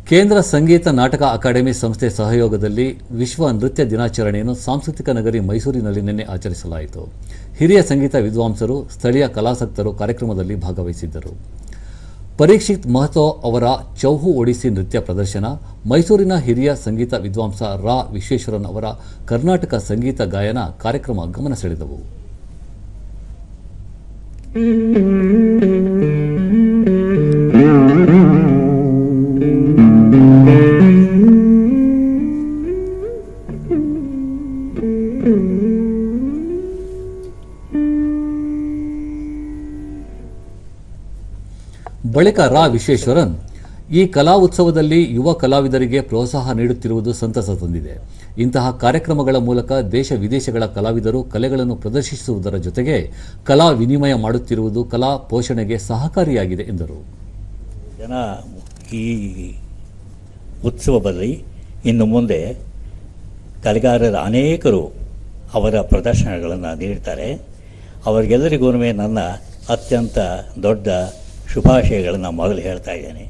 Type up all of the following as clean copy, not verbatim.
ಕೇಂದ್ರ ಸಂಗೀತ ನಾಟಕ ಅಕಾಡೆಮಿ ಸಂಸ್ಥೆ ಸಹಯೋಗದಲ್ಲಿ ವಿಶ್ವ ನೃತ್ಯ ದಿನಾಚರಣೆಯನ್ನು ಸಾಂಸ್ಕೃತಿಕ ನಗರಿ ಮೈಸೂರಿನಲ್ಲಿ ನಿನ್ನೆ ಆಚರಿಸಲಾಯಿತು. ಹಿರಿಯ ಸಂಗೀತ ವಿದ್ವಾಂಸರು, ಸ್ಥಳೀಯ ಕಲಾಸಕ್ತರು ಕಾರ್ಯಕ್ರಮದಲ್ಲಿ ಭಾಗವಹಿಸಿದ್ದರು. ಪರೀಕ್ಷಿತ್ ಮಹತೋ ಅವರ ಚೌಹು ಒಡಿಸಿ ನೃತ್ಯ ಪ್ರದರ್ಶನ, ಮೈಸೂರಿನ ಹಿರಿಯ ಸಂಗೀತ ವಿದ್ವಾಂಸ ರಾ ವಿಶ್ವೇಶ್ವರನ್ ಅವರ ಕರ್ನಾಟಕ ಸಂಗೀತ ಗಾಯನ ಕಾರ್ಯಕ್ರಮ ಗಮನ ಸೆಳೆದವು. ಬಳಿಕ ರಾ ವಿಶ್ವೇಶ್ವರನ್, ಈ ಕಲಾ ಉತ್ಸವದಲ್ಲಿ ಯುವ ಕಲಾವಿದರಿಗೆ ಪ್ರೋತ್ಸಾಹ ನೀಡುತ್ತಿರುವುದು ಸಂತಸ ತಂದಿದೆ. ಇಂತಹ ಕಾರ್ಯಕ್ರಮಗಳ ಮೂಲಕ ದೇಶ ವಿದೇಶಗಳ ಕಲಾವಿದರು ಕಲೆಗಳನ್ನು ಪ್ರದರ್ಶಿಸುವುದರ ಜೊತೆಗೆ ಕಲಾ ವಿನಿಮಯ ಮಾಡುತ್ತಿರುವುದು ಕಲಾ ಪೋಷಣೆಗೆ ಸಹಕಾರಿಯಾಗಿದೆ ಎಂದರು. ಜನ ಈ ಉತ್ಸವದಲ್ಲಿ ಇನ್ನು ಮುಂದೆ ಕಲೆಗಾರರ ಅನೇಕರು ಅವರ ಪ್ರದರ್ಶನಗಳನ್ನು ನೀಡ್ತಾರೆ. ಅವರಿಗೆಲ್ಲರಿಗೂ ನನ್ನ ಅತ್ಯಂತ ದೊಡ್ಡ ಶುಭಾಶಯಗಳನ್ನು ಮೊದಲು ಹೇಳ್ತಾ ಇದ್ದೇನೆ.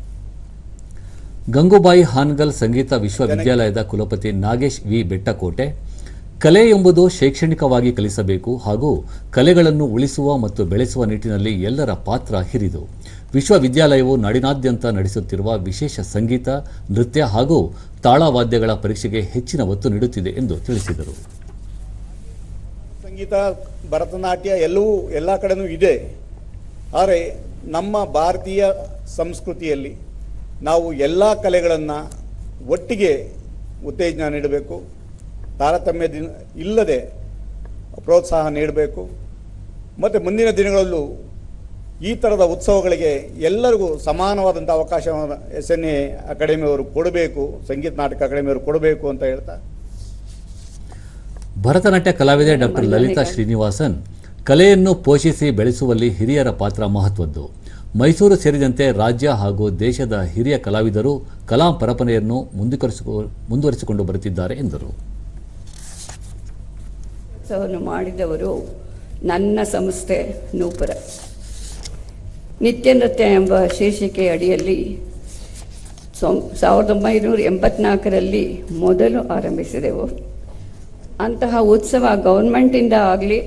ಗಂಗೂಬಾಯಿ ಹಾನಗಲ್ ಸಂಗೀತ ವಿಶ್ವವಿದ್ಯಾಲಯದ ಕುಲಪತಿ ನಾಗೇಶ್ ವಿ ಬೆಟ್ಟಕೋಟೆ, ಕಲೆ ಎಂಬುದು ಶೈಕ್ಷಣಿಕವಾಗಿ ಕಲಿಸಬೇಕು ಹಾಗೂ ಕಲೆಗಳನ್ನು ಉಳಿಸುವ ಮತ್ತು ಬೆಳೆಸುವ ನಿಟ್ಟಿನಲ್ಲಿ ಎಲ್ಲರ ಪಾತ್ರ ಹಿರಿದು. ವಿಶ್ವವಿದ್ಯಾಲಯವು ನಾಡಿನಾದ್ಯಂತ ನಡೆಸುತ್ತಿರುವ ವಿಶೇಷ ಸಂಗೀತ, ನೃತ್ಯ ಹಾಗೂ ತಾಳವಾದ್ಯಗಳ ಪರೀಕ್ಷೆಗೆ ಹೆಚ್ಚಿನ ಒತ್ತು ನೀಡುತ್ತಿದೆ ಎಂದು ತಿಳಿಸಿದರು. ಸಂಗೀತ, ಭರತನಾಟ್ಯ ಎಲ್ಲ ಕಡೆನೂ ಇದೆ. ಆದರೆ ನಮ್ಮ ಭಾರತೀಯ ಸಂಸ್ಕೃತಿಯಲ್ಲಿ ನಾವು ಎಲ್ಲ ಕಲೆಗಳನ್ನು ಒಟ್ಟಿಗೆ ಉತ್ತೇಜನ ನೀಡಬೇಕು, ತಾರತಮ್ಯ ಇಲ್ಲದೆ ಪ್ರೋತ್ಸಾಹ ನೀಡಬೇಕು. ಮತ್ತು ಮುಂದಿನ ದಿನಗಳಲ್ಲೂ ಈ ಥರದ ಉತ್ಸವಗಳಿಗೆ ಎಲ್ಲರಿಗೂ ಸಮಾನವಾದಂಥ ಅವಕಾಶವನ್ನು SNA ಅಕಾಡೆಮಿಯವರು ಕೊಡಬೇಕು, ಸಂಗೀತ ನಾಟಕ ಅಕಾಡೆಮಿಯವರು ಕೊಡಬೇಕು ಅಂತ ಹೇಳ್ತಾ, ಭರತನಾಟ್ಯ ಕಲಾವಿದೆ ಡಾಕ್ಟರ್ ಲಲಿತಾ ಶ್ರೀನಿವಾಸನ್, ಕಲೆಯನ್ನು ಪೋಷಿಸಿ ಬೆಳೆಸುವಲ್ಲಿ ಹಿರಿಯರ ಪಾತ್ರ ಮಹತ್ವದ್ದು. ಮೈಸೂರು ಸೇರಿದಂತೆ ರಾಜ್ಯ ಹಾಗೂ ದೇಶದ ಹಿರಿಯ ಕಲಾವಿದರು ಕಲಾ ಪರಂಪರೆಯನ್ನು ಮುಂದುವರಿಸಿಕೊಂಡು ಬರುತ್ತಿದ್ದಾರೆ ಎಂದರು. ಮಾಡಿದವರು ನನ್ನ ಸಂಸ್ಥೆ ನೂಪುರ ನಿತ್ಯ ನೃತ್ಯ ಎಂಬ ಶೀರ್ಷಿಕೆ ಅಡಿಯಲ್ಲಿ 1984ರಲ್ಲಿ ಮೊದಲು ಆರಂಭಿಸಿದೆವು. ಅಂತಹ ಉತ್ಸವ ಗೌರ್ಮೆಂಟಿಂದ ಆಗಲಿ